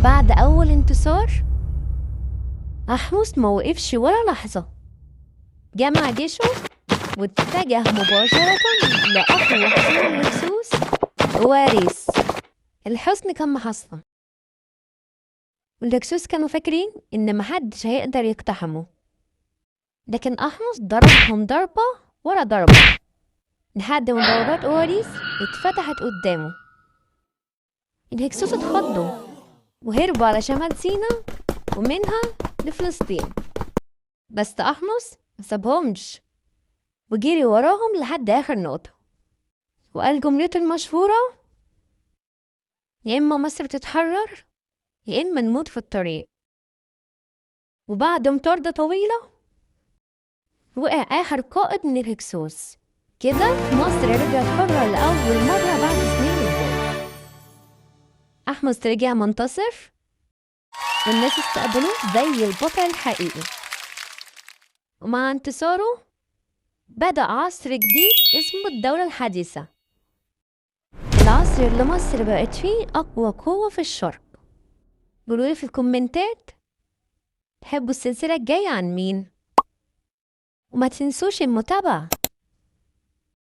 بعد أول انتصار أحمس موقفش ولا لحظة، جمع جيشه واتجه مباشرة لأقوى حصون الهكسوس واريس. الحصن كان محصن، والهكسوس كانوا فاكرين إن محدش هيقدر يقتحمه، لكن أحمس ضربهم ضربة ورا ضربة لحد ما بوابات أواريس اتفتحت قدامه. الهكسوس اتخضوا وهربوا على شمال سيناء ومنها لفلسطين، بس أحمس مسابهمش وجري وراهم لحد آخر نقطة وقال جملته المشهورة: يا إما مصر تتحرر يا إما نموت في الطريق. وبعد مطاردة طويلة وقع آخر قائد من الهكسوس. كده مصر رجعت حرة لأول مرة بعد سنين الجول. أحمس رجع منتصر والناس استقبلوه زي البطل الحقيقي، ومع انتصاره بدأ عصر جديد اسمه الدولة الحديثة، العصر اللي مصر بقت فيه أقوى قوة في الشرق. قولولي في الكومنتات تحبوا السلسلة الجاية عن مين، وما تنسوش المتابعة.